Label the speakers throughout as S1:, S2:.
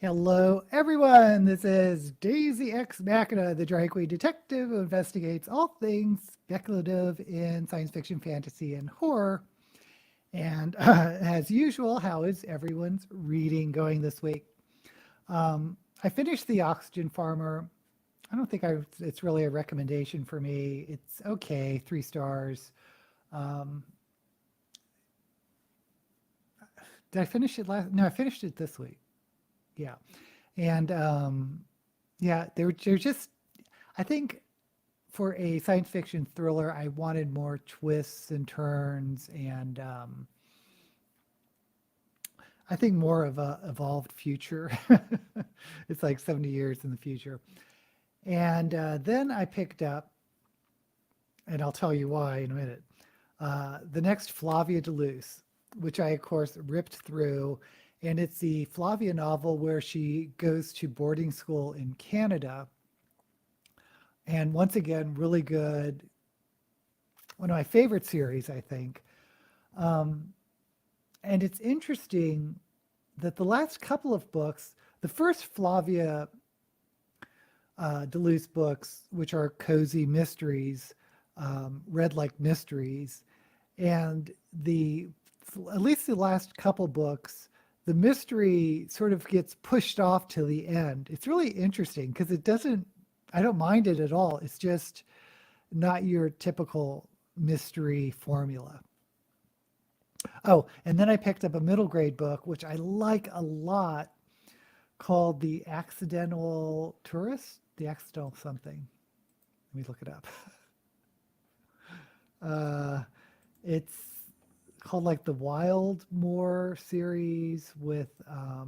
S1: Hello, everyone. This is Daisy X Machina, the drag queen detective who investigates all things speculative in science fiction, fantasy, and horror. And as usual, how is everyone's reading going this week? I finished The Oxygen Farmer. I don't think it's really a recommendation for me. It's okay, 3 stars. Um, did I finish it last? No, I finished it this week. Yeah. And yeah, they're just, I think for a science fiction thriller, I wanted more twists and turns and I think more of a evolved future. It's like 70 years in the future. And then I picked up, and I'll tell you why in a minute, the next Flavia Deleuze, which I, of course, ripped through. And it's the Flavia novel where she goes to boarding school in Canada. And once again, really good. One of my favorite series, I think. Um, and it's interesting that the last couple of books, the first Flavia Deleuze books, which are cozy mysteries, read like mysteries, and the at least the last couple books, the mystery sort of gets pushed off to the end. It's really interesting because it doesn't. I don't mind it at all. It's just not your typical mystery formula. Oh, and then I picked up a middle grade book, which I like a lot, called The Accidental Tourist, The Accidental something. Let me look it up. Uh, it's called like the Wildmore series with, let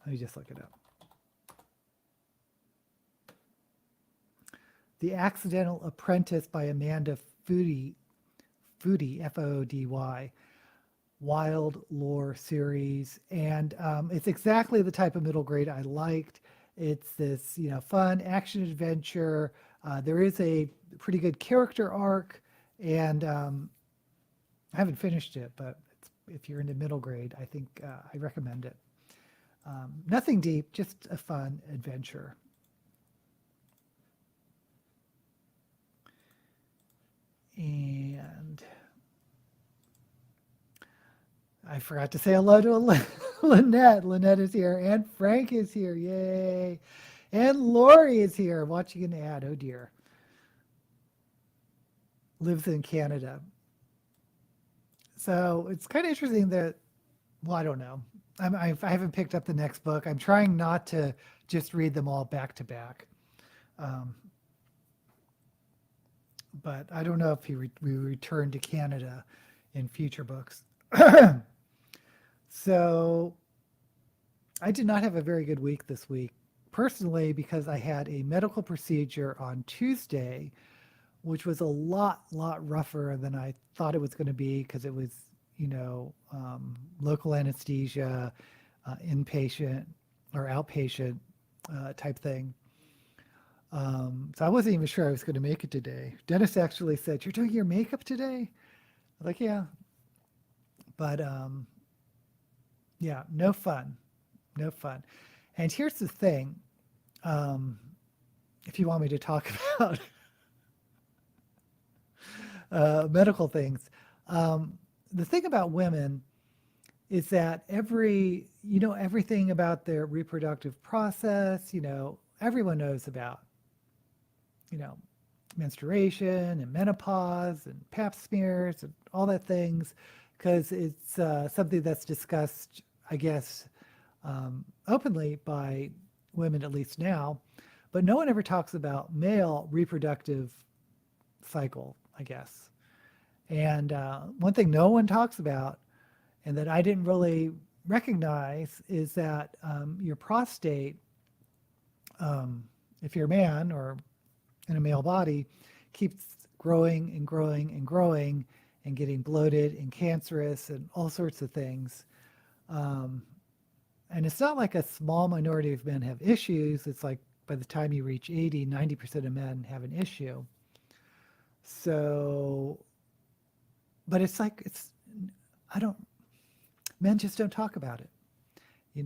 S1: me just look it up. The Accidental Apprentice by Amanda Foody, Foody, Wild Lore series. And it's exactly the type of middle grade I liked. It's this, fun action adventure. There is a pretty good character arc, and I haven't finished it, but if you're into middle grade, I think I recommend it. Nothing deep, just a fun adventure. And I forgot to say hello to Lynette. Lynette is here, and Frank is here. Yay. And Lori is here watching an ad. Oh dear. Lives in Canada. So it's kind of interesting that, well, I don't know. I haven't picked up the next book. I'm trying not to just read them all back to back. Um, but I don't know if we return to Canada in future books. So I did not have a very good week this week, personally, because I had a medical procedure on Tuesday, which was a lot rougher than I thought it was going to be because it was, local anesthesia, inpatient or outpatient type thing. So I wasn't even sure I was going to make it today. Dennis actually said, "You're doing your makeup today?" I was like, "Yeah." But yeah, no fun. No fun. And here's the thing. Um, if you want me to talk about medical things, the thing about women is that everything about their reproductive process, everyone knows about, you know, menstruation and menopause and pap smears and all that things, because it's something that's discussed, I guess, openly by women, at least now. But no one ever talks about male reproductive cycle, I guess. And one thing no one talks about, and that I didn't really recognize, is that your prostate, if you're a man or in a male body, keeps growing and growing and growing and getting bloated and cancerous and all sorts of things. Um, and it's not like a small minority of men have issues. It's like by the time you reach 80, 90% of men have an issue. So, but it's like, I don't, Men just don't talk about it.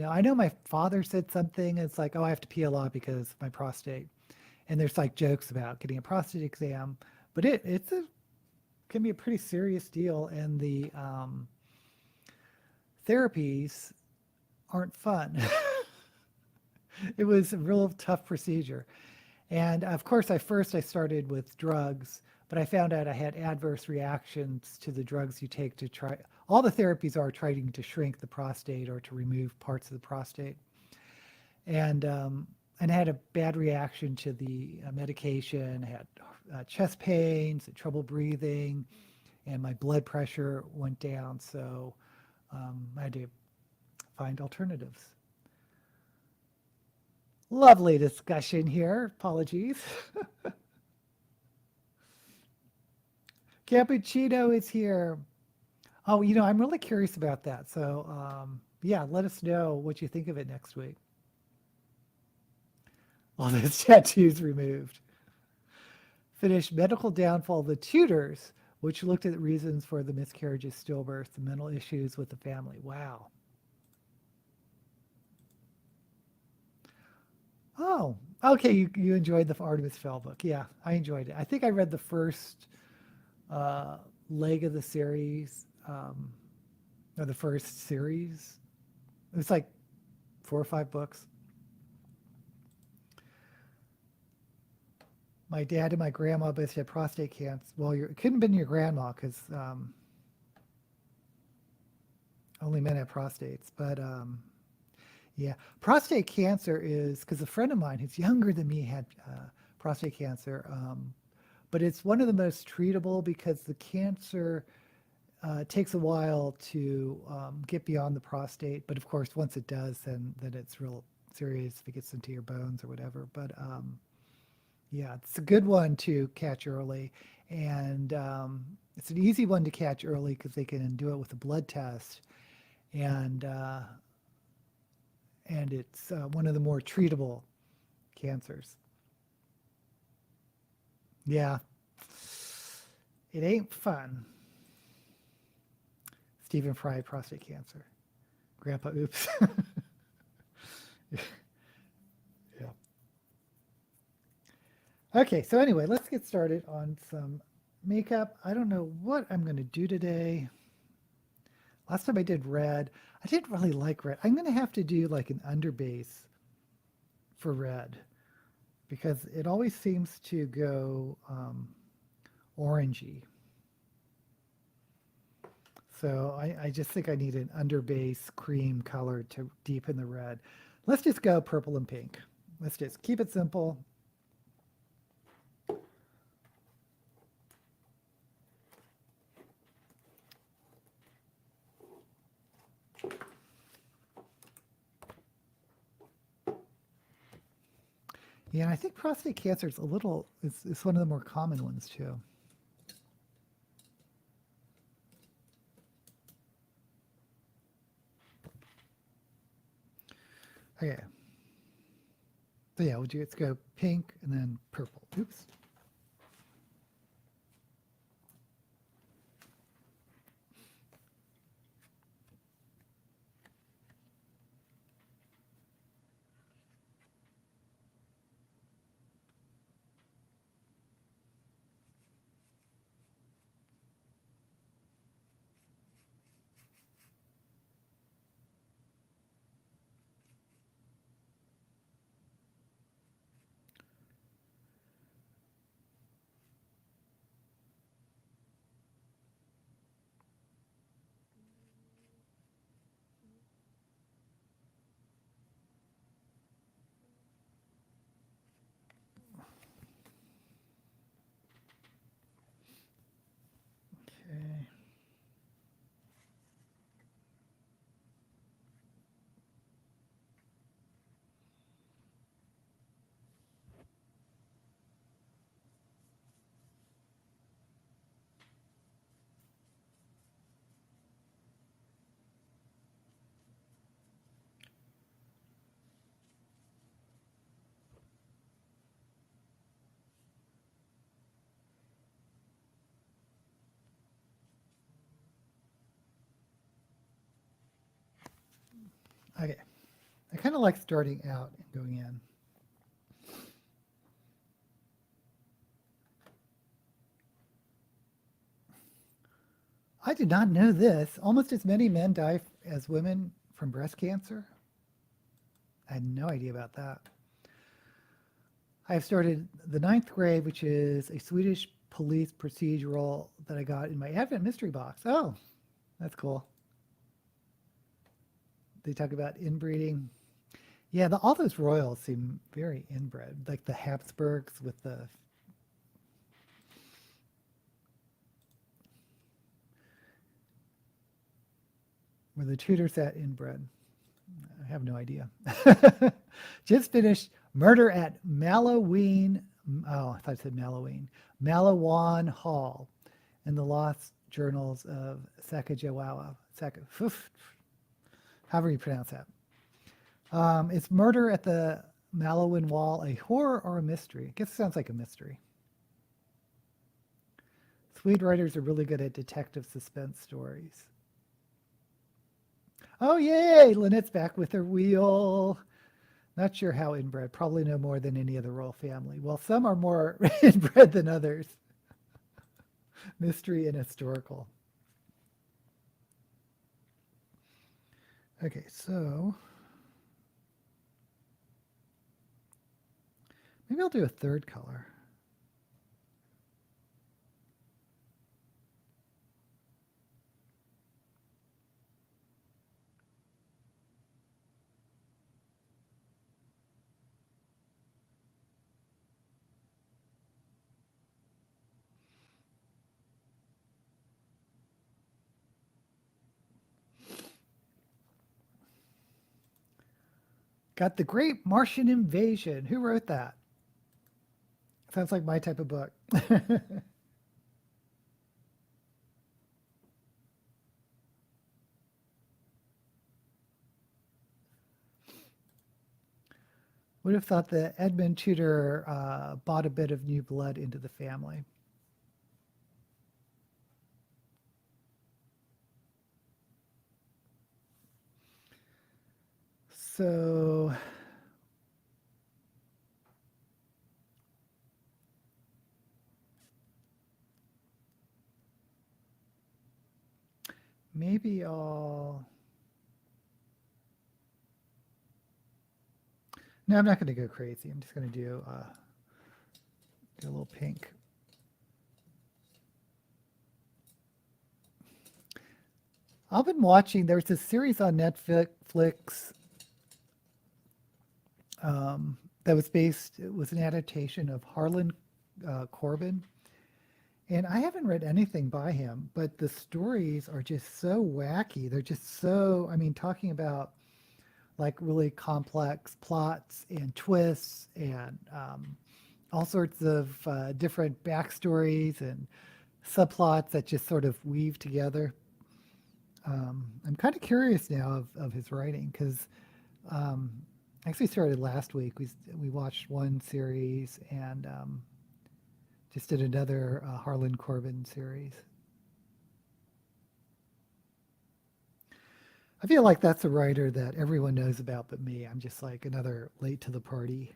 S1: I know my father said something. It's like, oh, I have to pee a lot because of my prostate, and there's like jokes about getting a prostate exam, but it's a can be a pretty serious deal, and the therapies aren't fun. It was a real tough procedure. And of course, I started with drugs, but I found out I had adverse reactions to the drugs you take to try. All the therapies are trying to shrink the prostate or to remove parts of the prostate. And I had a bad reaction to the medication. I had chest pains, trouble breathing, and my blood pressure went down. So I had to find alternatives. Lovely discussion here. Apologies. Cappuccino is here. Oh, I'm really curious about that. So, yeah, let us know what you think of it next week. All those tattoos removed. Finished Medical Downfall of the Tudors, which looked at the reasons for the miscarriages, stillbirth, the mental issues with the family. Wow. Oh, okay. You enjoyed the Artemis Fowl book. Yeah, I enjoyed it. I think I read the first uh, leg of the series, or the first series. It was like 4 or 5 books. My dad and my grandma both had prostate cancer. Well, it couldn't have been your grandma because only men have prostates. But yeah, prostate cancer is because a friend of mine who's younger than me had prostate cancer. But it's one of the most treatable because the cancer takes a while to get beyond the prostate. But of course, once it does, then it's real serious if it gets into your bones or whatever. But yeah, it's a good one to catch early. And it's an easy one to catch early because they can do it with a blood test. And it's one of the more treatable cancers. Yeah, it ain't fun. Stephen Fry, prostate cancer. Grandpa, oops. Yeah. Okay, so anyway, let's get started on some makeup. I don't know what I'm going to do today. Last time I did red, I didn't really like red. I'm going to have to do like an underbase for red because it always seems to go orangey. So I just think I need an underbase cream color to deepen the red. Let's just go purple and pink. Let's just keep it simple. Yeah, and I think prostate cancer is it's one of the more common ones too. Okay. So yeah, let's go pink and then purple. Oops. Okay. I kind of like starting out and going in. I did not know this. Almost as many men die as women from breast cancer. I had no idea about that. I've started The Ninth Grade, which is a Swedish police procedural that I got in my Advent mystery box. Oh, that's cool. They talk about inbreeding. Yeah, all those royals seem very inbred, like the Habsburgs with the. Were the Tudors that inbred? I have no idea. Just finished Murder at Malloween. Oh, I thought it said Malloween. Malawan Hall in the Lost Journals of Sacagawea. However you pronounce that. It's Murder at the Malawan Wall, a horror or a mystery? I guess it sounds like a mystery. Swede writers are really good at detective suspense stories. Oh, yay! Lynette's back with her wheel. Not sure how inbred. Probably no more than any other royal family. Well, some are more inbred than others. Mystery and historical. Okay, so maybe I'll do a third color. Got The Great Martian Invasion. Who wrote that? Sounds like my type of book. Would have thought that Edmund Tudor bought a bit of new blood into the family. So maybe I'll. No, I'm not going to go crazy. I'm just going to do a little pink. I've been watching. There's a series on Netflix that was based. It was an adaptation of Harlan Corbin, and I haven't read anything by him, but the stories are just so wacky. They're just so. I mean, talking about like really complex plots and twists and all sorts of different backstories and subplots that just sort of weave together. I'm kind of curious now of his writing because um, I actually started last week. We watched one series and just did another Harlan Corbin series. I feel like that's a writer that everyone knows about but me. I'm just like another late to the party.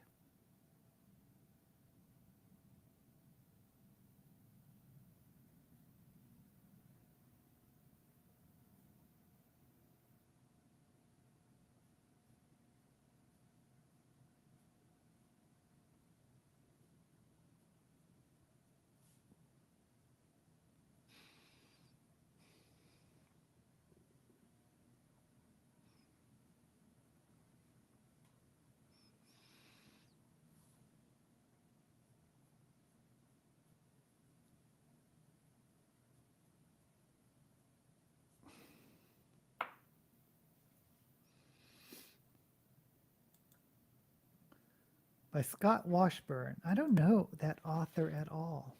S1: By Scott Washburn. I don't know that author at all.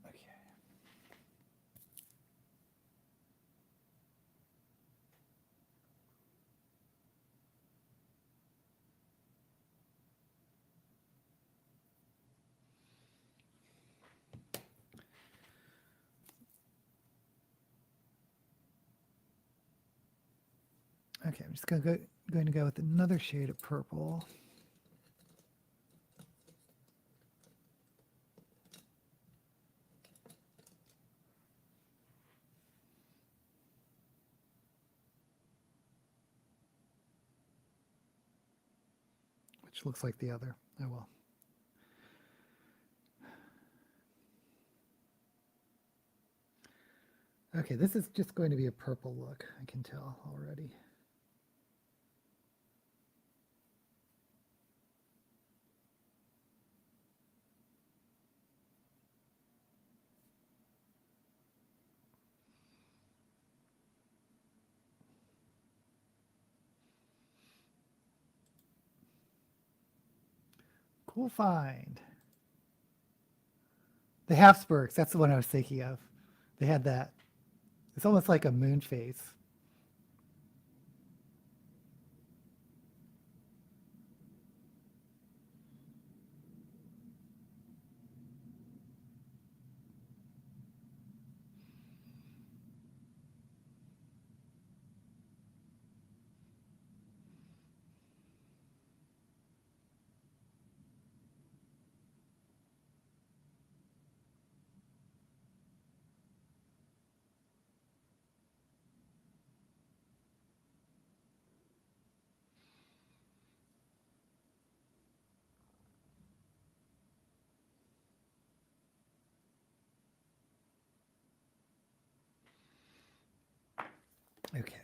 S1: Okay. Okay, I'm just going to go with another shade of purple. Which looks like the other. Oh well. Okay, this is just going to be a purple look, I can tell already. Cool find. The Habsburgs, that's the one I was thinking of. They had that. It's almost like a moon phase. Okay.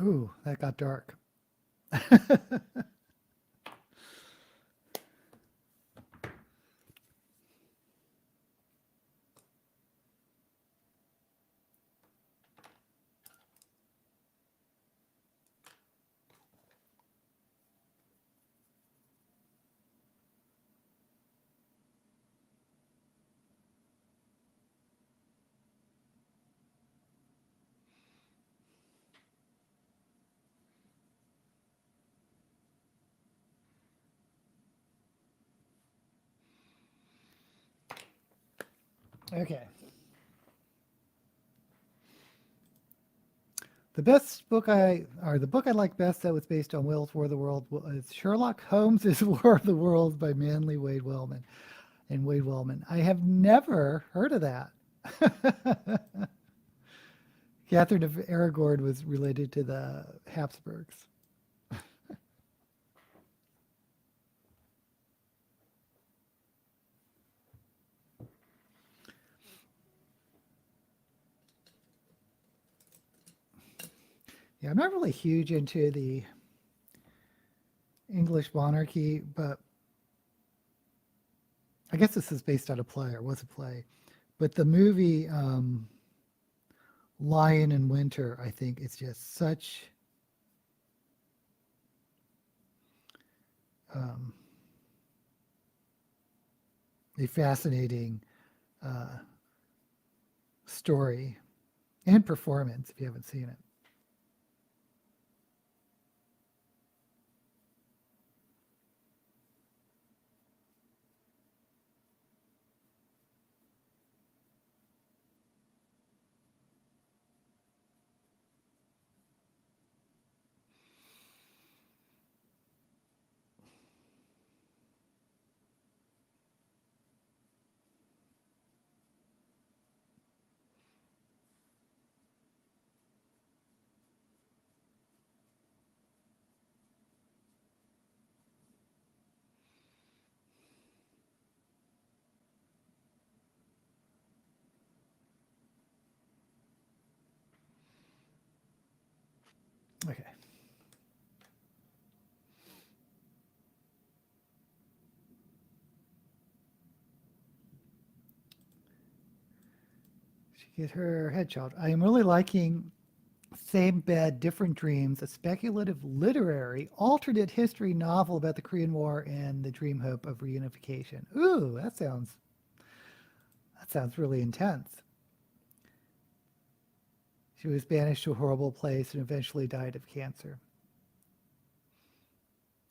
S1: Ooh, that got dark. Okay. The book I like best that was based on Will's War of the World is Sherlock Holmes' War of the Worlds by Manly Wade Wellman and Wade Wellman. I have never heard of that. Catherine of Aragorn was related to the Habsburgs. Yeah, I'm not really huge into the English monarchy, but I guess this is based on a play or was a play. But the movie Lion in Winter, I think it's just such a fascinating story and performance if you haven't seen it. Okay. She get her head chopped. I am really liking Same Bed, Different Dreams, a speculative literary alternate history novel about the Korean War and the dream hope of reunification. Ooh, that sounds really intense. She was banished to a horrible place and eventually died of cancer.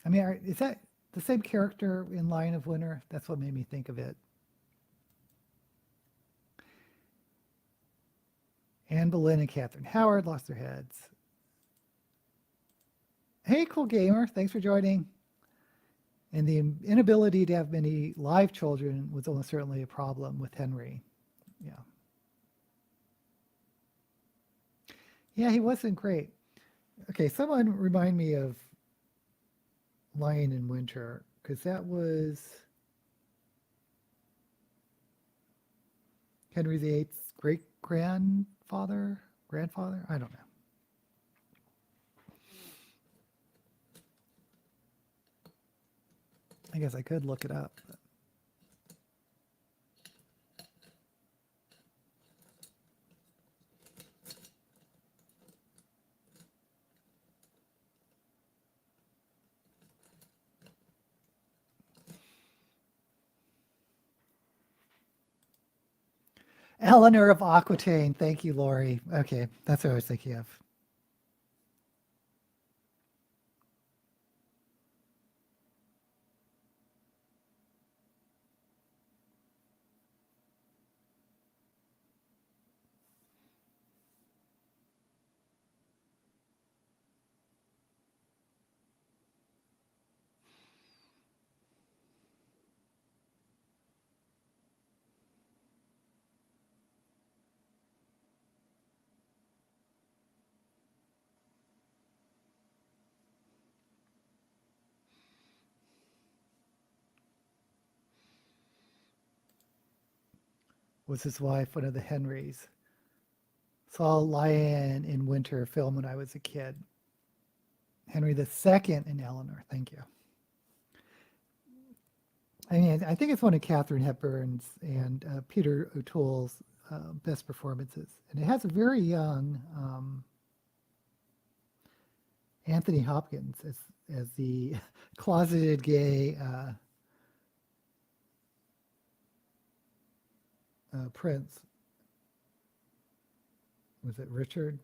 S1: I mean, is that the same character in Lion of Winter? That's what made me think of it. Anne Boleyn and Catherine Howard lost their heads. Hey, cool gamer, thanks for joining. And the inability to have many live children was almost certainly a problem with Henry. Yeah. Yeah, he wasn't great. Okay, someone remind me of Lion in Winter, because that was Henry VIII's great grandfather? Grandfather? I don't know. I guess I could look it up. Eleanor of Aquitaine. Thank you, Lori. Okay, that's what I was thinking of. Was his wife one of the Henrys? Saw Lion in Winter film when I was a kid. Henry II and Eleanor. Thank you. I mean, I think it's one of Katharine Hepburn's and Peter O'Toole's best performances, and it has a very young Anthony Hopkins as the closeted gay prince. Was it Richard?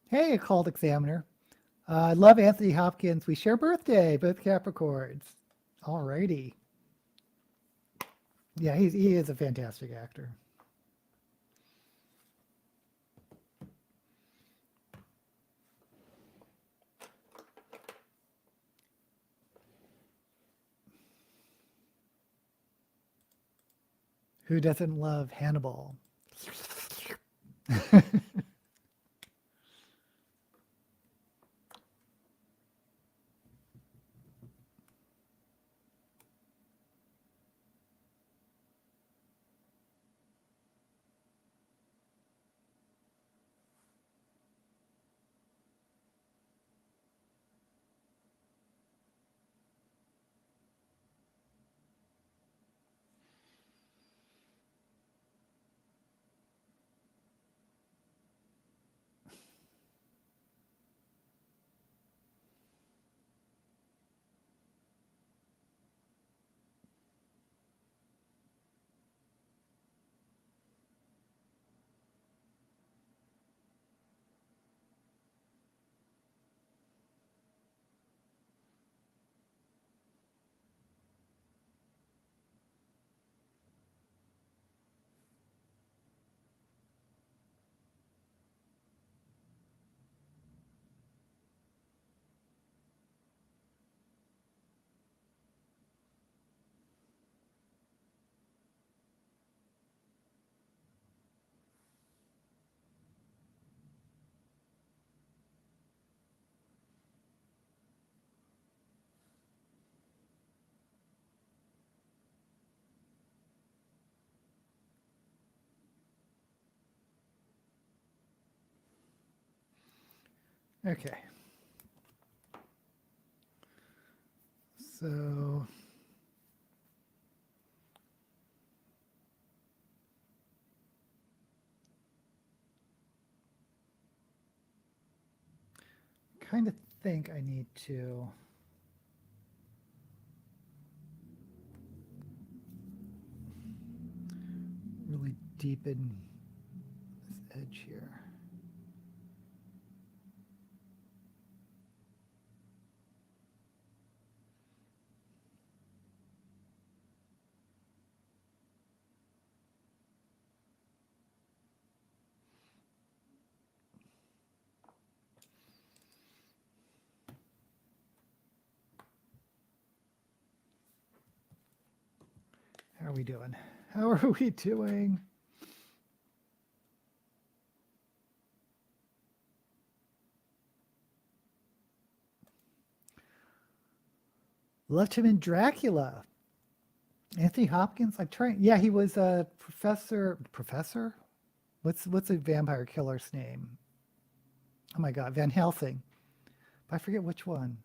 S1: Hey, called Examiner. I love Anthony Hopkins. We share birthday, both Capricorns. Alrighty. Yeah, he is a fantastic actor. Who doesn't love Hannibal? Okay. So kind of think I need to really deepen this edge here. How are we doing? How are we doing? Loved him in Dracula. Anthony Hopkins. I'm trying. Yeah, he was a professor. Professor? What's a vampire killer's name? Oh my God, Van Helsing. I forget which one.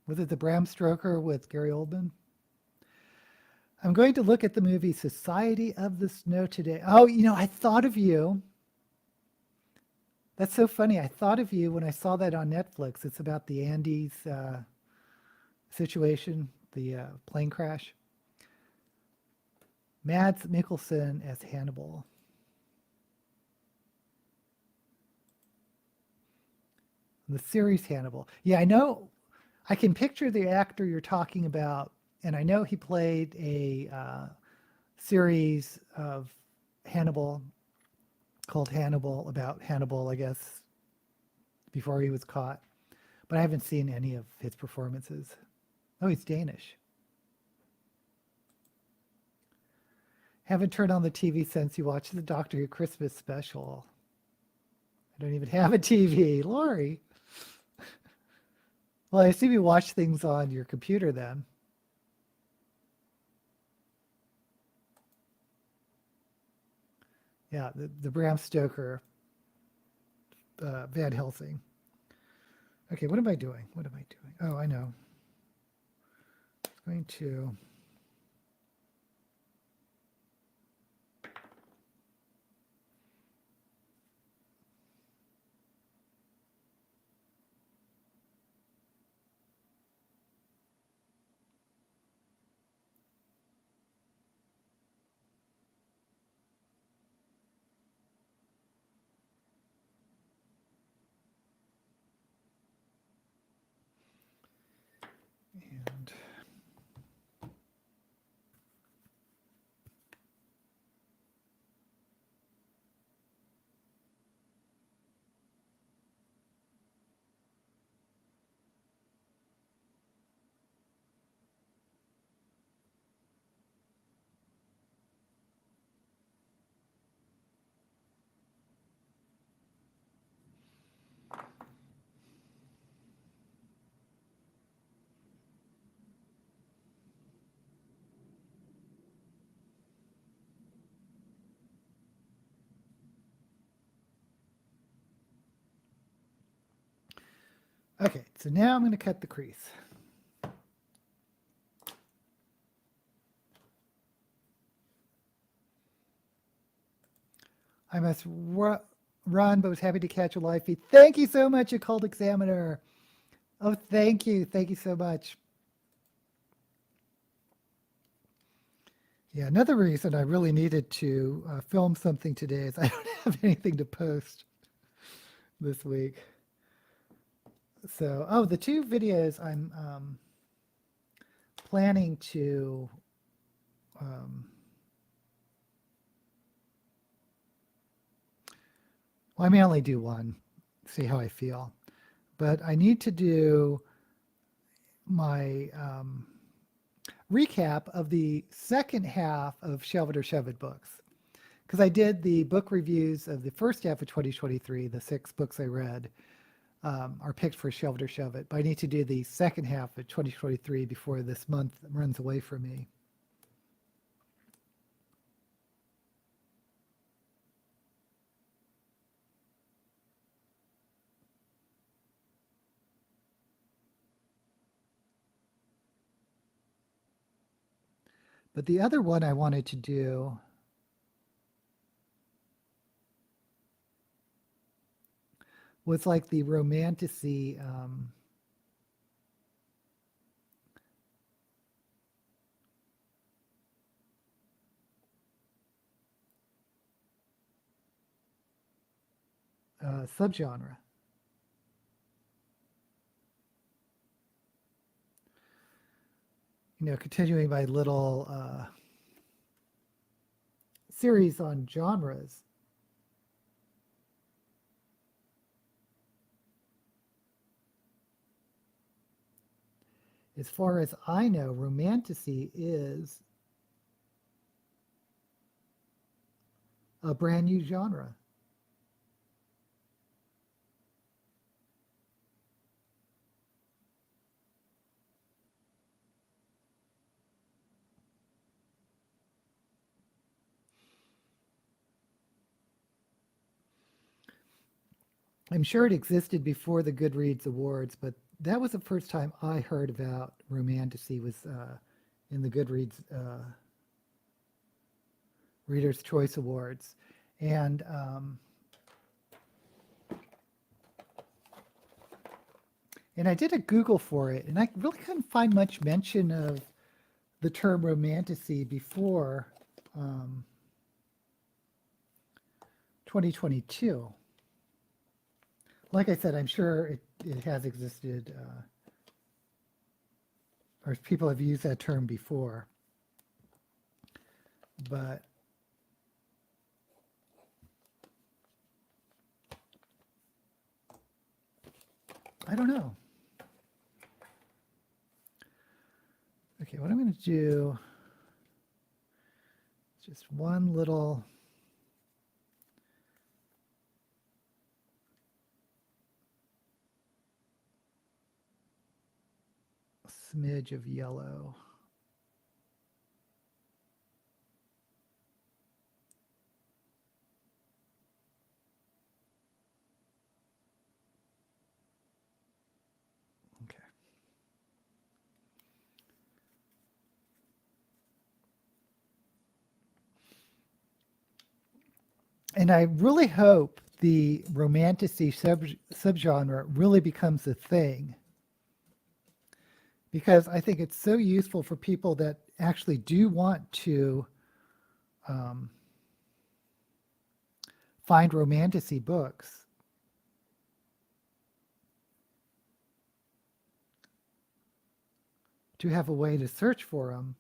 S1: Was it the Bram Stoker with Gary Oldman? I'm going to look at the movie Society of the Snow today. Oh, I thought of you. That's so funny. I thought of you when I saw that on Netflix. It's about the Andes situation, the plane crash. Mads Mikkelsen as Hannibal. The series Hannibal. Yeah, I know. I can picture the actor you're talking about, and I know he played a series of Hannibal called Hannibal, about Hannibal, I guess, before he was caught. But I haven't seen any of his performances. Oh, he's Danish. Haven't turned on the TV since you watched the Doctor Who Christmas special. I don't even have a TV. Lori. Well, I assume you watch things on your computer then. Yeah, the Bram Stoker, Van Helsing. Okay, what am I doing? What am I doing? Oh, I know. I'm going to... And okay, so now I'm going to cut the crease. I must run, but was happy to catch a live feed. Thank you so much, Occult Examiner. Oh, thank you. Thank you so much. Yeah, another reason I really needed to film something today is I don't have anything to post this week. So, the two videos I'm planning to well, I may only do one, see how I feel. But I need to do my recap of the second half of Shove It or Shove It books. Because I did the book reviews of the first half of 2023, the 6 books I read are picked for Shove It or Shove It. But I need to do the second half of 2023 before this month runs away from me. But the other one I wanted to do was like the romanticy subgenre. Continuing my little series on genres. As far as I know, romanticy is a brand new genre. I'm sure it existed before the Goodreads Awards, but that was the first time I heard about romanticy was in the Goodreads Reader's Choice Awards. And I did a Google for it, and I really couldn't find much mention of the term romanticy before 2022. Like I said, I'm sure it has existed, or people have used that term before. But I don't know. Okay, what I'm going to do is just one little smidge of yellow. Okay. And I really hope the romanticy subgenre really becomes a thing, because I think it's so useful for people that actually do want to find romanticy books. To have a way to search for them,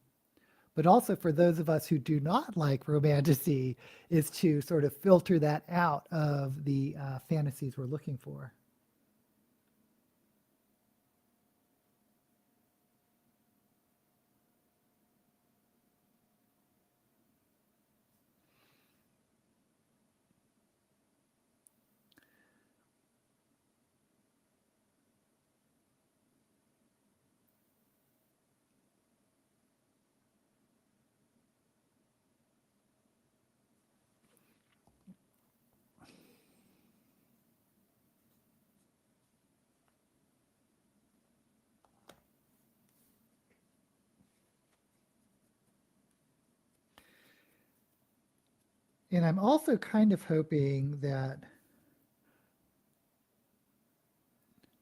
S1: but also for those of us who do not like romanticy is to sort of filter that out of the fantasies we're looking for. And I'm also kind of hoping that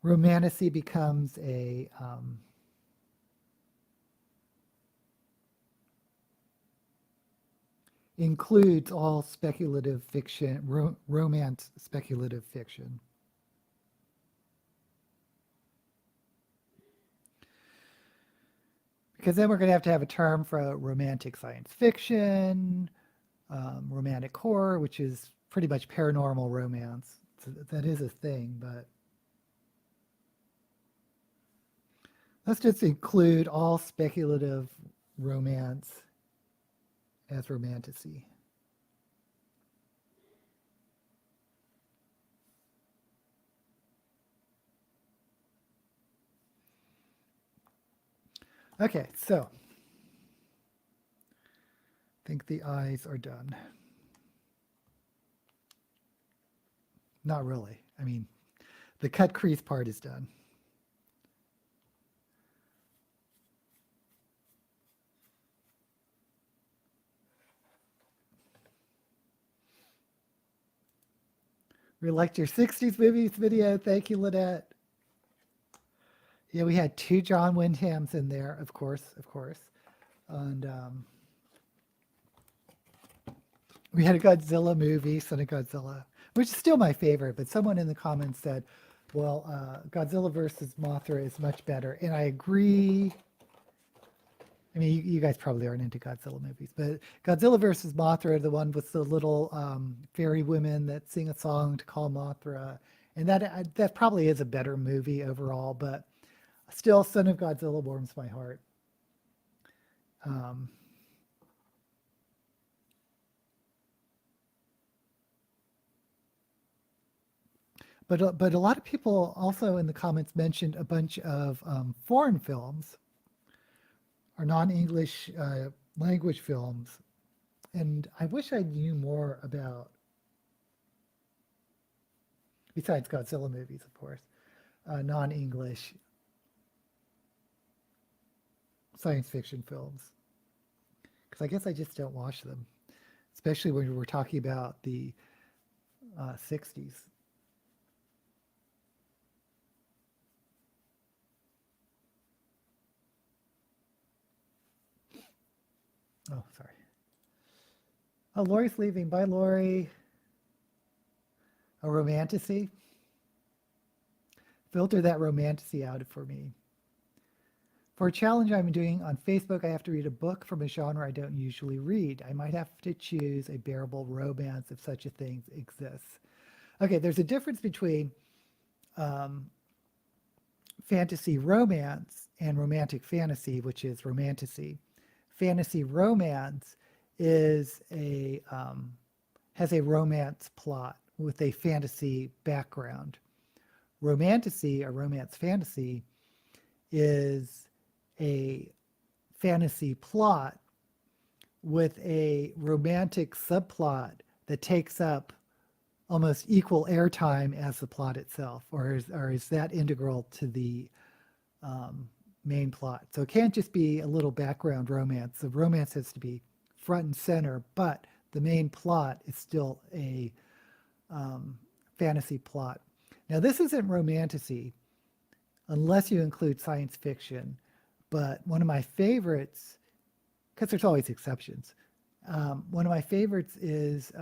S1: romanticy becomes a includes all speculative fiction, romance speculative fiction. Because then we're going to have a term for romantic science fiction, romantic horror, which is pretty much paranormal romance. So that is a thing, but let's just include all speculative romance as romanticy. Okay, so I think the eyes are done. Not really. I mean, the cut crease part is done. We liked your 60s movies video. Thank you, Lynette. Yeah, we had two John Wyndhams in there, of course, of course. And we had a Godzilla movie, Son of Godzilla, which is still my favorite. But someone in the comments said, well, Godzilla versus Mothra is much better. And I agree. I mean, you guys probably aren't into Godzilla movies, but Godzilla versus Mothra, the one with the little fairy women that sing a song to call Mothra, and that probably is a better movie overall. But still, Son of Godzilla warms my heart. But a lot of people also in the comments mentioned a bunch of foreign films or non-English language films, and I wish I knew more about, besides Godzilla movies, of course, non-English science fiction films, because I guess I just don't watch them, especially when we're talking about the 60s. Oh, sorry. Oh, Lori's leaving. Bye, Lori. A romantasy. Filter that romantasy out for me. For a challenge I'm doing on Facebook, I have to read a book from a genre I don't usually read. I might have to choose a bearable romance if such a thing exists. Okay, there's a difference between fantasy romance and romantic fantasy, which is romantasy. Fantasy romance is has a romance plot with a fantasy background. Romantasy, or romance fantasy, is a fantasy plot with a romantic subplot that takes up almost equal airtime as the plot itself, or is that integral to the main plot. So it can't just be a little background romance. The romance has to be front and center, but the main plot is still a fantasy plot. Now, this isn't romantasy unless you include science fiction, but one of my favorites, because there's always exceptions, one of my favorites is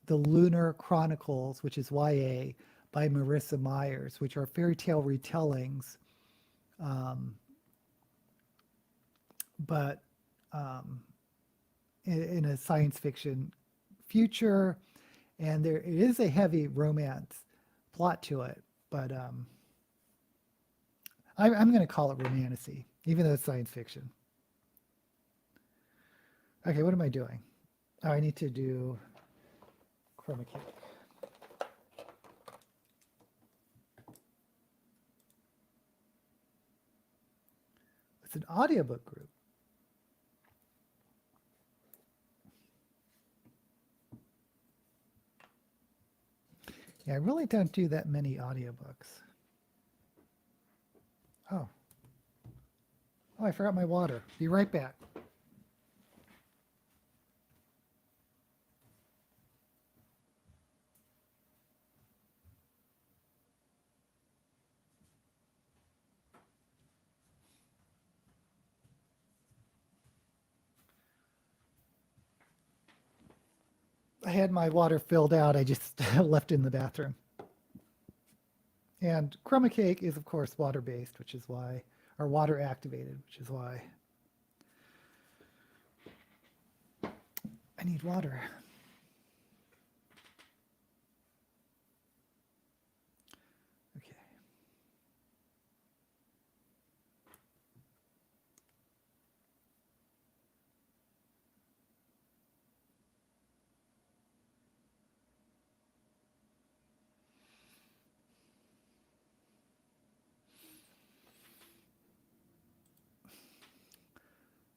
S1: The Lunar Chronicles, which is YA, by Marissa Myers, which are fairy tale retellings, but in a science fiction future, and there is a heavy romance plot to it, but I'm going to call it romantasy, even though it's science fiction. Okay, what am I doing? Oh, I need to do chroma key. It's an audiobook group. Yeah, I really don't do that many audiobooks. Oh. Oh, I forgot my water. Be right back. I had my water filled out. I just left it in the bathroom. And chroma cake is, of course, water-based, which is why, or water-activated, which is why I need water. Okay.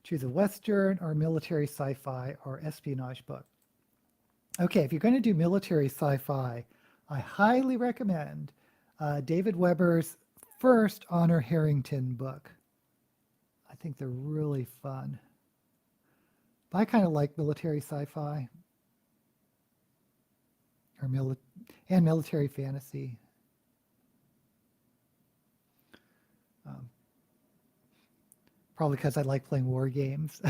S1: Choose a Western or military sci-fi or espionage book. Okay, if you're going to do military sci-fi, I highly recommend David Weber's first Honor Harrington book. I think they're really fun. But I kind of like military sci-fi. or and military fantasy. Probably because I like playing war games,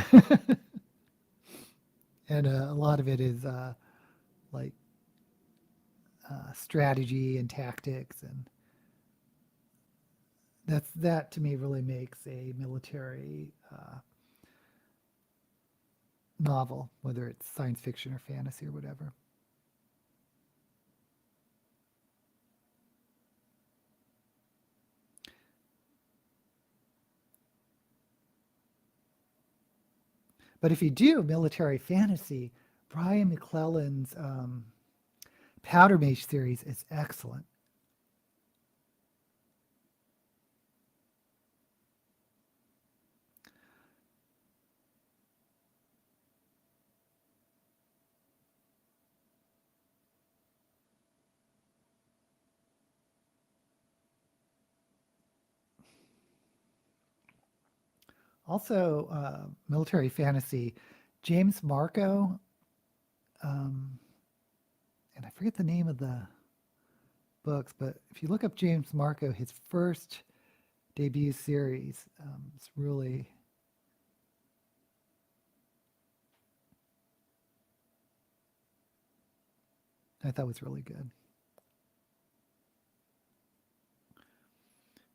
S1: and a lot of it is like strategy and tactics, and that to me really makes a military novel, whether it's science fiction or fantasy or whatever. But if you do military fantasy, Brian McClellan's Powder Mage series is excellent. Also, military fantasy, James Marco, and I forget the name of the books, but if you look up James Marco, his first debut series, it's really I thought was really good.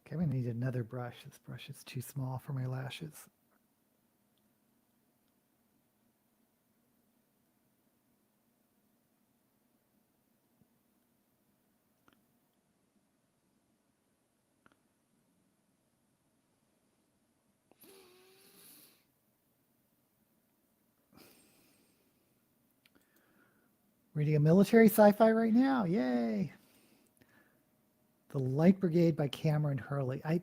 S1: Okay, I'm gonna need another brush. This brush is too small for my lashes. Reading a military sci-fi right now. Yay. The Light Brigade by Cameron Hurley. I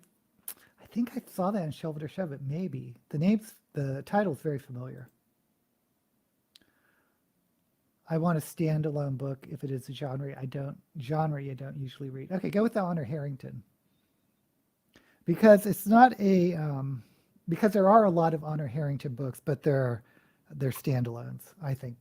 S1: think I saw that in Shelve It or Shove It, maybe. The title's very familiar. I want a standalone book if it is a genre I don't usually read. Okay, go with the Honor Harrington. Because it's not a because there are a lot of Honor Harrington books, but they're standalones, I think.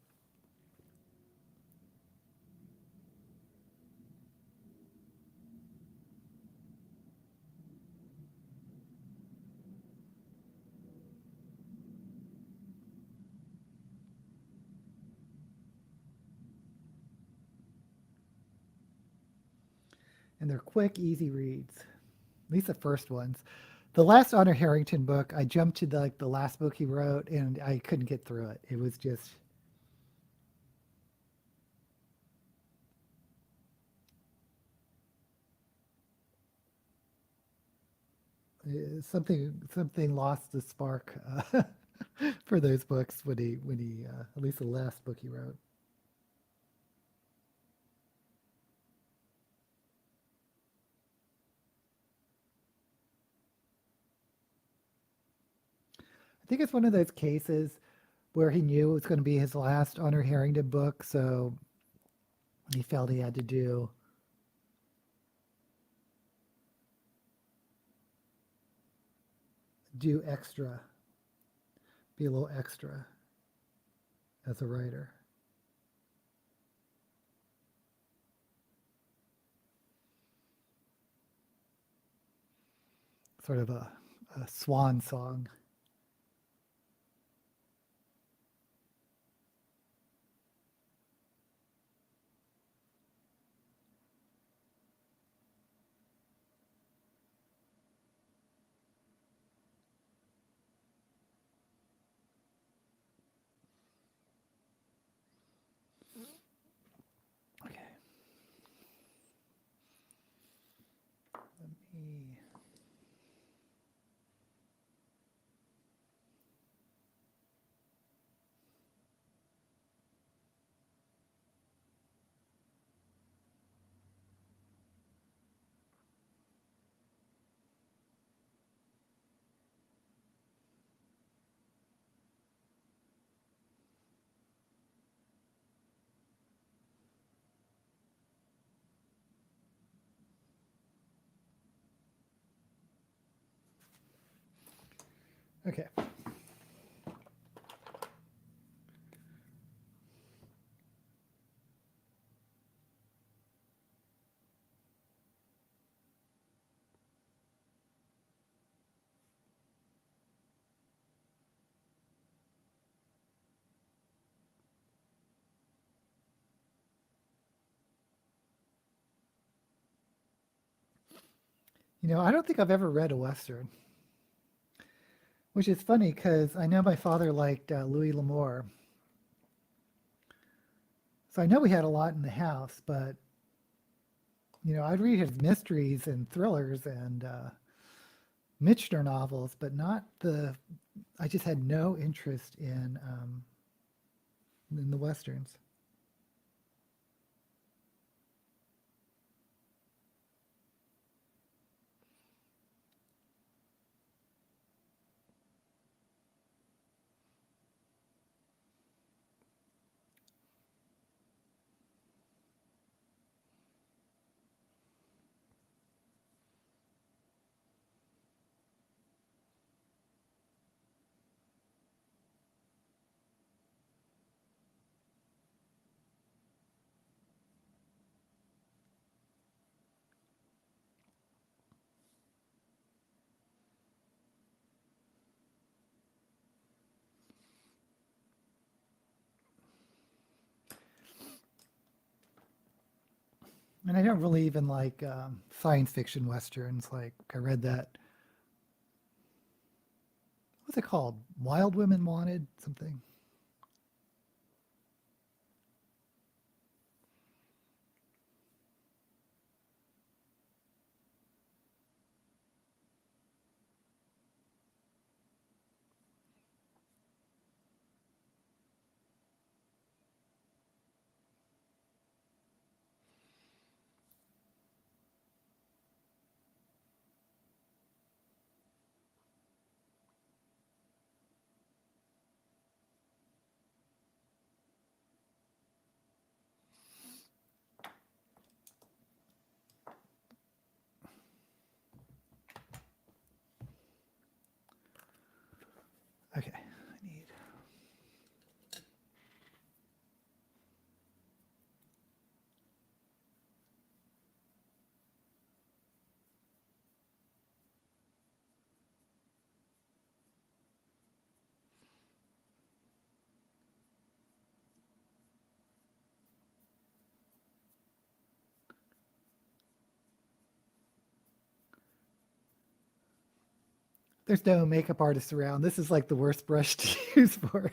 S1: And they're quick, easy reads. At least the first ones. The last Honor Harrington book, I jumped to the last book he wrote, and I couldn't get through it. It was just something lost the spark for those books when he at least the last book he wrote. I think it's one of those cases where he knew it was going to be his last Honor Harrington book, so he felt he had to do extra, be a little extra as a writer. Sort of a swan song. Okay. Let me. Okay. I don't think I've ever read a Western, which is funny because I know my father liked Louis L'Amour. So I know we had a lot in the house, but, I'd read his mysteries and thrillers and Mitchner novels, but not I just had no interest in the Westerns. And I don't really even like science fiction Westerns. Like, I read that, what's it called? Wild Women Wanted? Something. Okay. I need. There's no makeup artist around. This is like the worst brush to use for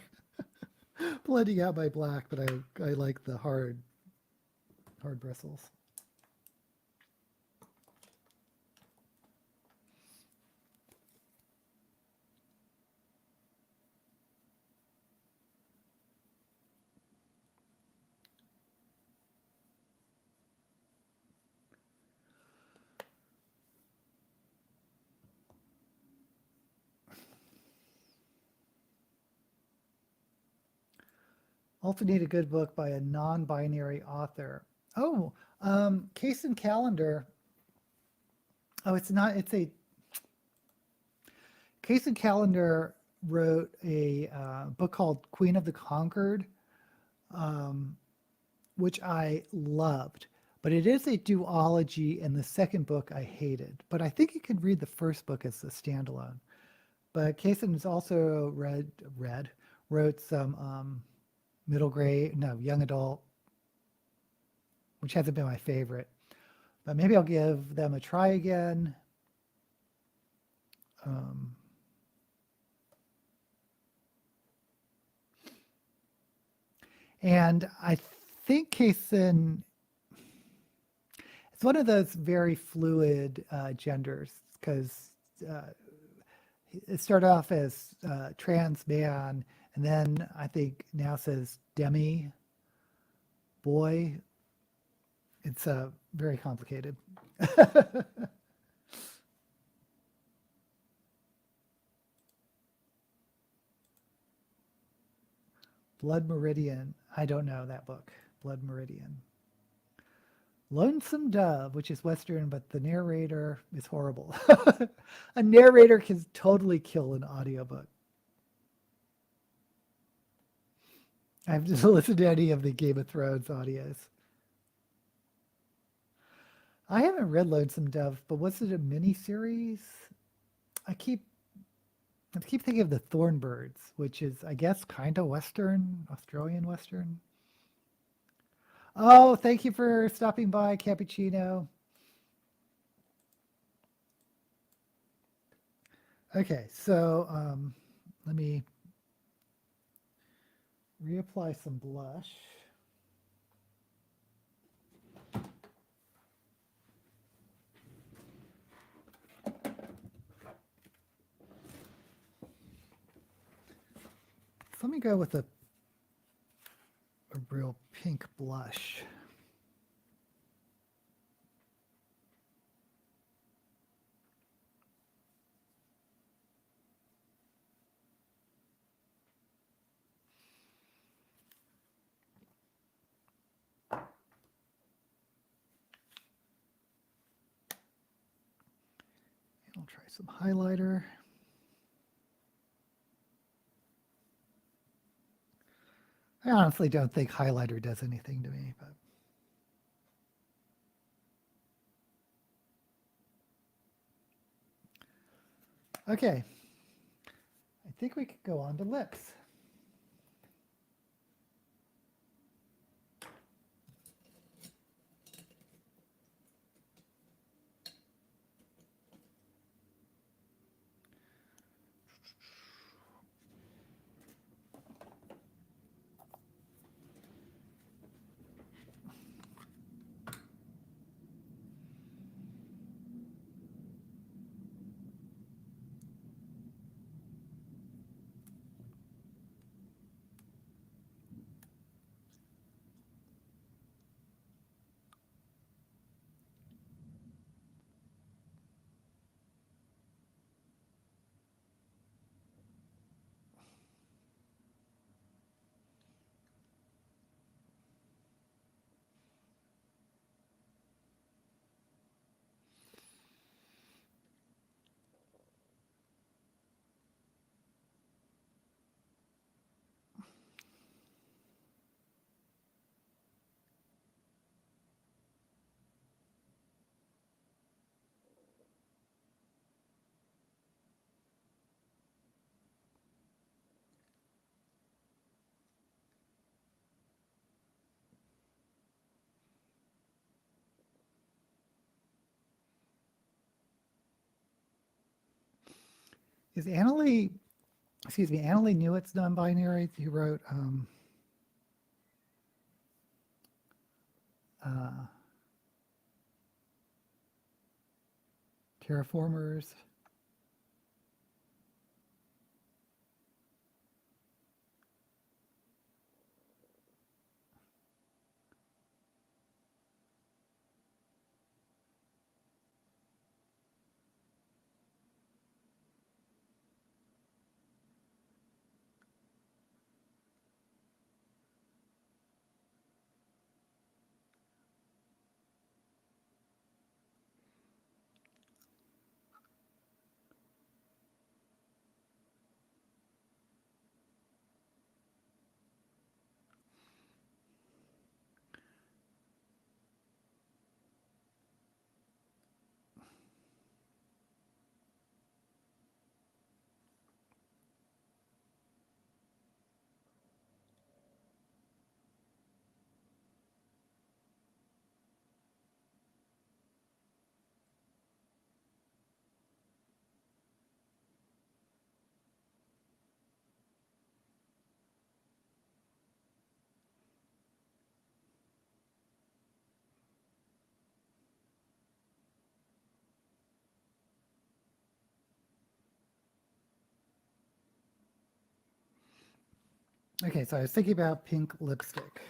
S1: blending out my black, but I like the hard bristles. Also need a good book by a non-binary author. Oh, Case and Calendar. Oh, it's not. It's a Case and Calendar wrote a book called Queen of the Conquered, um, which I loved. But it is a duology, and the second book I hated. But I think you can read the first book as a standalone. But Kaysen has also wrote some middle grade, no, young adult, which hasn't been my favorite. But maybe I'll give them a try again. Um, and I think Kaysen, it's one of those very fluid genders because uh, it started off as trans man, and then I think now says demi boy. It's very complicated. Blood Meridian. I don't know that book. Blood Meridian. Lonesome Dove, which is Western, but the narrator is horrible. A narrator can totally kill an audiobook. I've just listened to any of the Game of Thrones audios. I haven't read Lonesome Dove, but was it a mini series? I keep I keep thinking of the Thornbirds, which is, I guess, kind of Western, Australian Western. Oh, thank you for stopping by, Cappuccino. Okay, so let me reapply some blush. So let me go with a real pink blush. I'll try some highlighter. I honestly don't think highlighter does anything to me, but okay. I think we could go on to lips. Is Annalie, excuse me, Annalie Newitt's non-binary? Who wrote uh, Terraformers? Okay, so I was thinking about pink lipstick.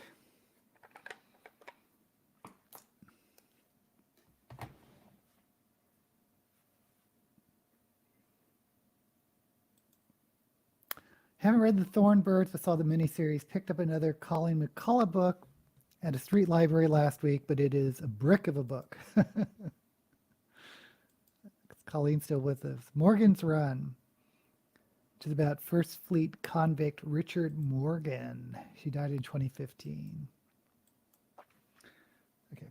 S1: Haven't read The Thornbirds, but saw the miniseries. Picked up another Colleen McCullough book at a street library last week, but it is a brick of a book. Colleen's still with us. Morgan's Run, which is about First Fleet convict Richard Morgan. She died in 2015. Okay.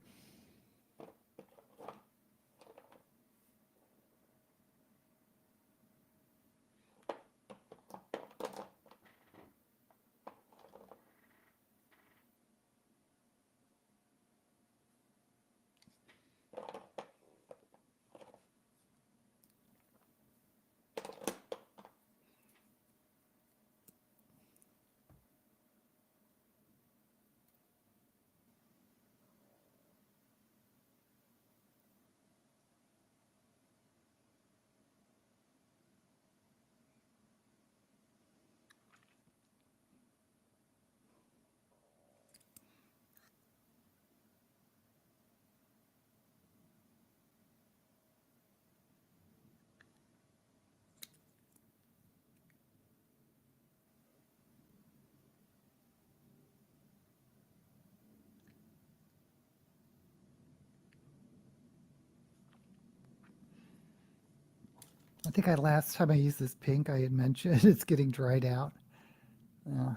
S1: I think last time I used this pink, I had mentioned it's getting dried out. Uh,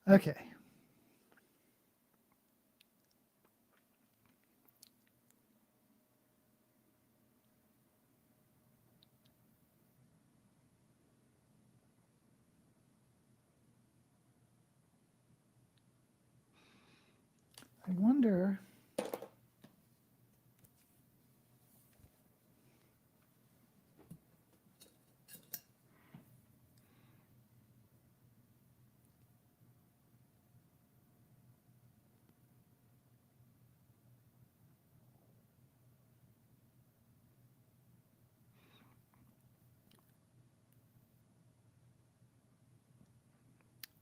S1: okay. I wonder.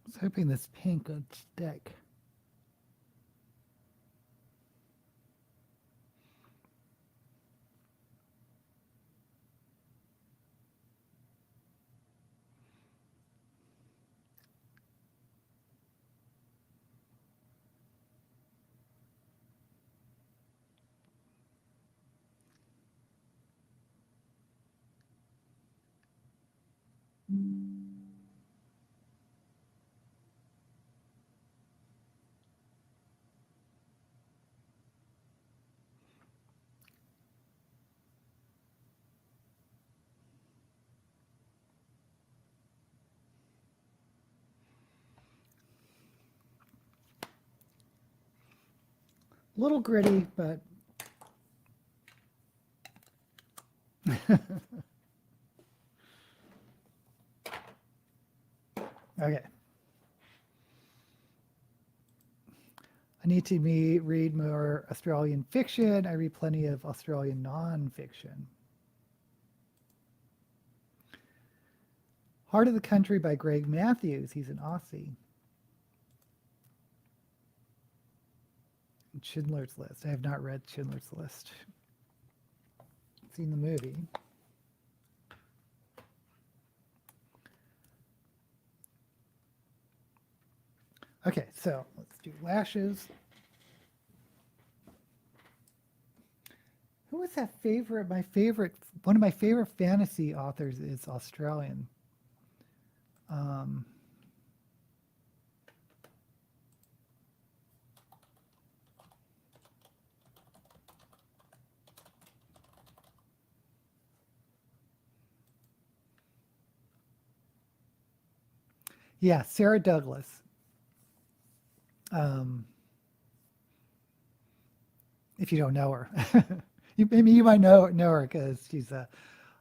S1: I was hoping this pink would stick. A little gritty, but okay. I need to read more Australian fiction. I read plenty of Australian nonfiction. Heart of the Country by Greg Matthews. He's an Aussie. Schindler's List. I have not read Schindler's List. Seen the movie. Okay, so let's do lashes. Who was that favorite? One of my favorite fantasy authors is Australian. Yeah, Sarah Douglas. If you don't know her, maybe you might know her because she's an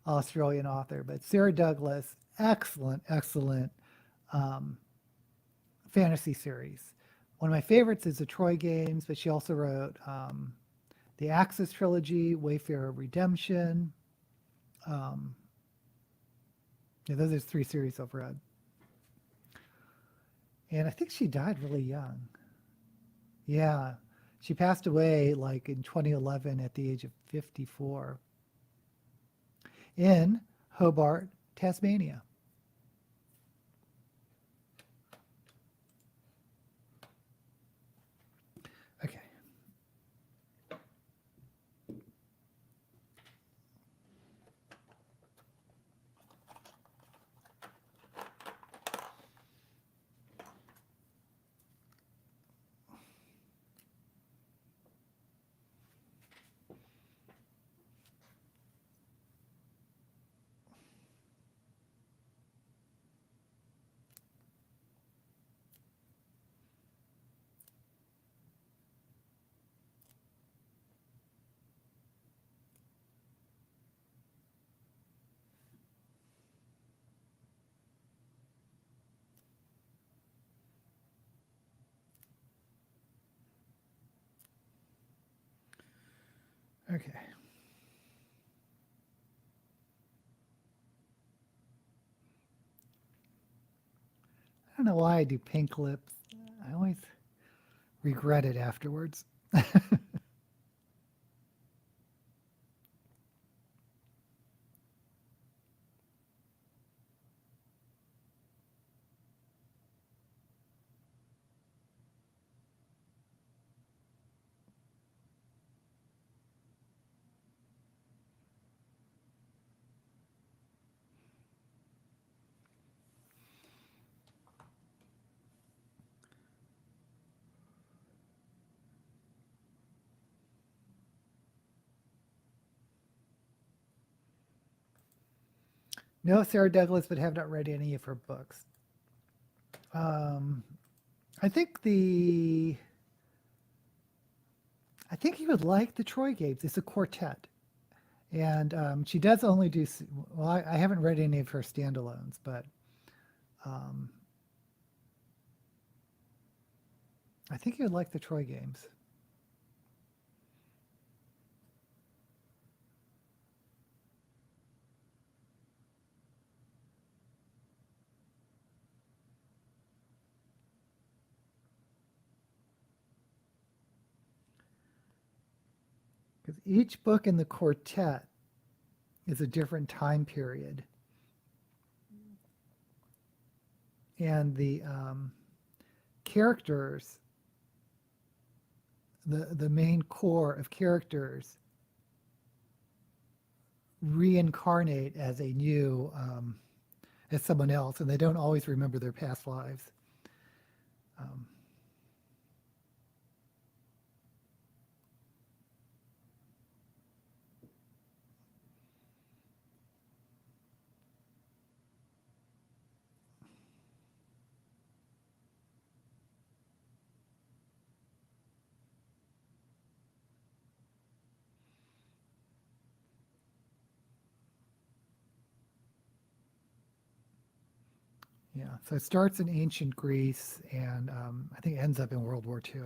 S1: Australian author. But Sarah Douglas, excellent, excellent fantasy series One of my favorites is the Troy games, but she also wrote the Axis trilogy, Wayfarer Redemption. Yeah, those are 3 series I've read. And I think she died really young. Yeah, she passed away like in 2011 at the age of 54 in Hobart, Tasmania. Okay. Okay. I don't know why I do pink lips. I always regret it afterwards. No, Sarah Douglas, but have not read any of her books. I think you would like the Troy Games. It's a quartet, and she does only do. Well, I haven't read any of her standalones, but I think you would like the Troy Games. Because each book in the quartet is a different time period. And the characters, the main core of characters, reincarnate as a new, as someone else, and they don't always remember their past lives. Yeah, so it starts in ancient Greece, and I think it ends up in World War II.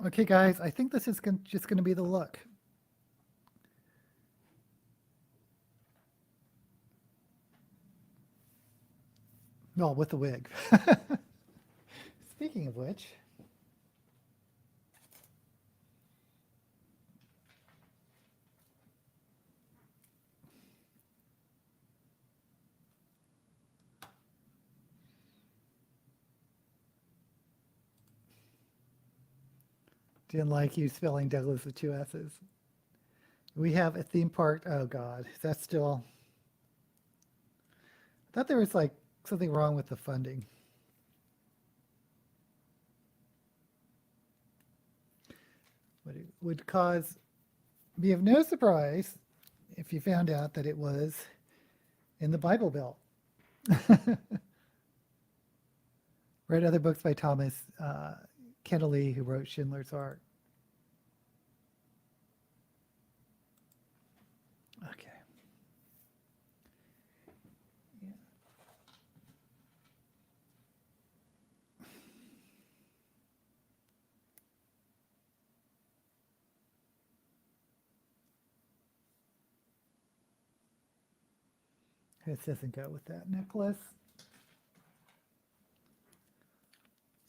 S1: Okay, guys, I think this is just going to be the look. No, with the wig. Speaking of which, Didn't like you spelling Douglas with two S's. We have a theme park. Oh God, is that still? I thought there was like something wrong with the funding. But it would be of no surprise if you found out that it was in the Bible Belt. Read other books by Thomas Kennelly, who wrote Schindler's Ark. Okay. Yeah. This doesn't go with that necklace.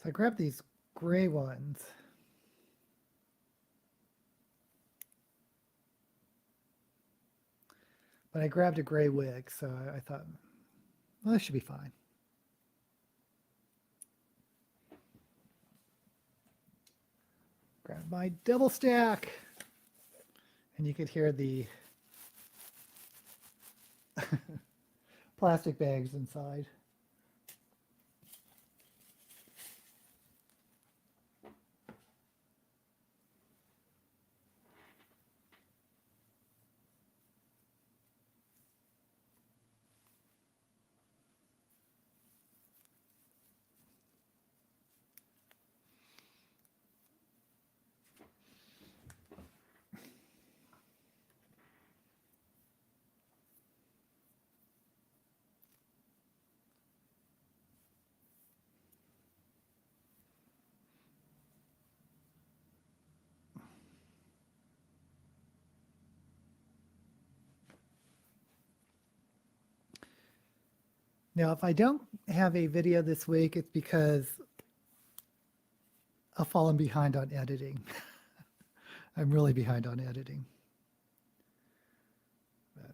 S1: So I grabbed these gray ones. But I grabbed a gray wig, so I thought, well, this should be fine. Grab my double stack. And you could hear the plastic bags inside. Now, if I don't have a video this week, it's because I've fallen behind on editing. I'm really behind on editing. But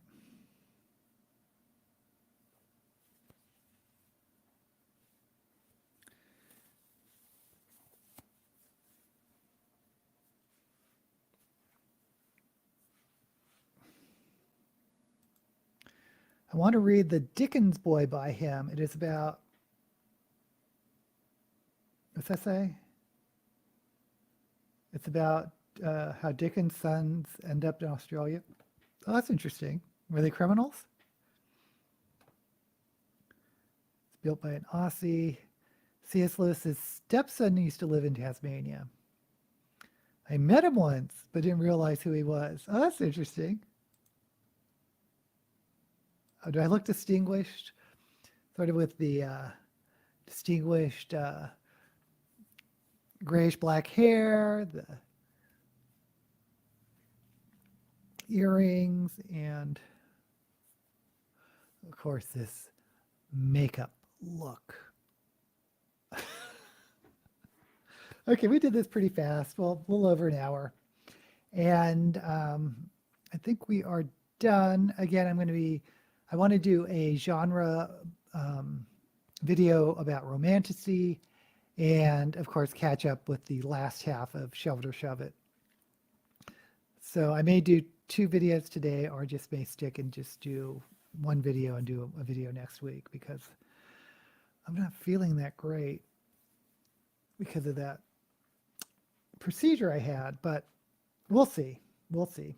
S1: I want to read The Dickens Boy by him. It is about, what's that say? It's about how Dickens' sons end up in Australia. Oh, that's interesting. Were they criminals? It's built by an Aussie. C.S. Lewis's stepson used to live in Tasmania. I met him once, but didn't realize who he was. Oh, that's interesting. Oh, do I look distinguished? Sort of with the distinguished grayish black hair, the earrings, and of course this makeup look. Okay, we did this pretty fast. Well, a little over an hour. And I think we are done. Again, I want to do a genre video about romanticy, and of course catch up with the last half of Shove It or Shove It. So I may do 2 videos today, or just may stick and just do 1 video and do a video next week, because I'm not feeling that great because of that procedure I had, but we'll see. We'll see.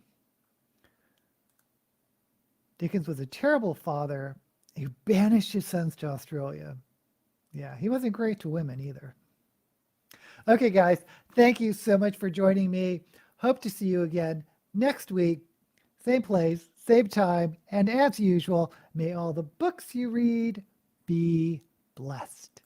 S1: Dickens was a terrible father who banished his sons to Australia. Yeah, he wasn't great to women either. Okay, guys, thank you so much for joining me. Hope to see you again next week. Same place, same time, and as usual, may all the books you read be blessed.